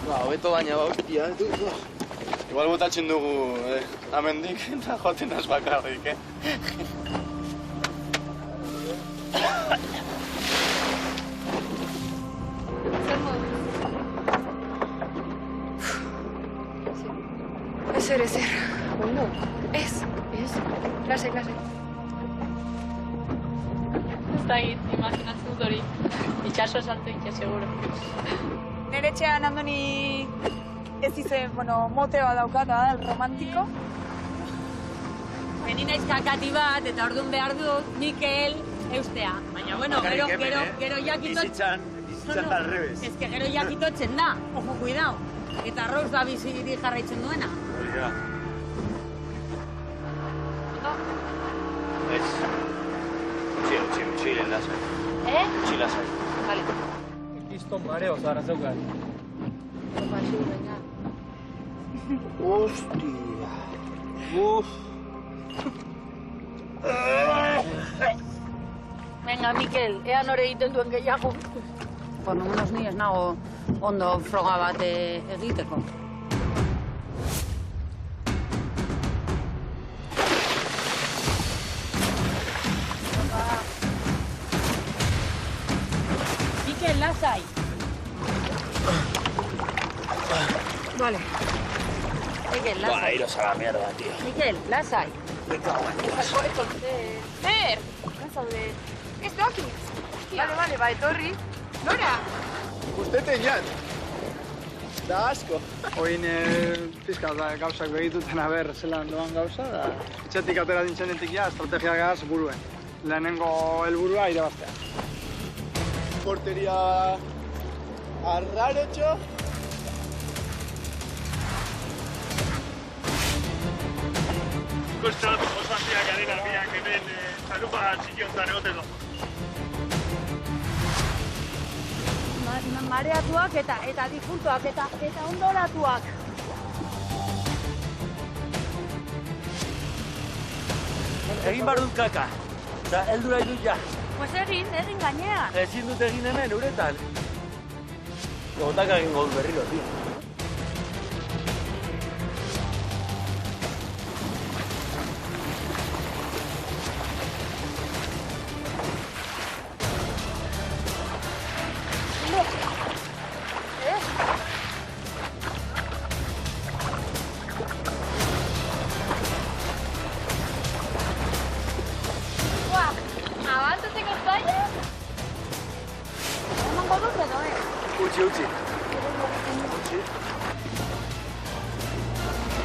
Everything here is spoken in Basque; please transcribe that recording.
Ba, hobeto baina hostia, du. Igual botatzen dugu, amendik eta joaten az bakarrik, Ezer. Ondo? Ez. Lasai. Ez da egit, imaginatzen dut hori. Itxaso salto itxe, seguro. Nere etxean Andoni ez izen, mote bat daukata, el romantiko. Beni naiz kakati bat, eta orduan behar dut, Mikel eustea. Baina, gero jakito... Bizitzan tal revés. Ez que gero jakitotzen da, ojo, cuidao. Eta Rose da biziri jarraitzen duena. Oiga. Ez. Utsi, lasai. Utsi lasai. Vale. Kriston mareo zara zeukan. Hostia. Venga, Mikel, ea nore egiten duen gehiago. Por lo menos ni ez nago ondo froga bat egiteko. Mikel, lasai. Vale. Mikel, lasai. Va, iros a la mierda, tío. Mikel, lasai. Me cago en Dios. Zer? Zaude. Ez doaki. Vale, ba, etorri. Nora? Usteten jan. Da asko. Oin pizka gauzak begituten aber zelan doan gauza, da etxetik atera dintzenetik ja estrategia gaz buruen. Lehenengo helburua irabaztea. Porteria arraretxo. Kostatu oso handiak garena biak hemen zalupa txikiontan egoteko. Mareatuak eta difuntuak eta ondoratuak. Egin bar dut kaka. Eta heldura idut ja. Pues egin gainean. Ezin dut egin hemen, uretan. Gotak egin gauz berriro, tío. Abantatzeko zaila? Emango dut edo, Utsi.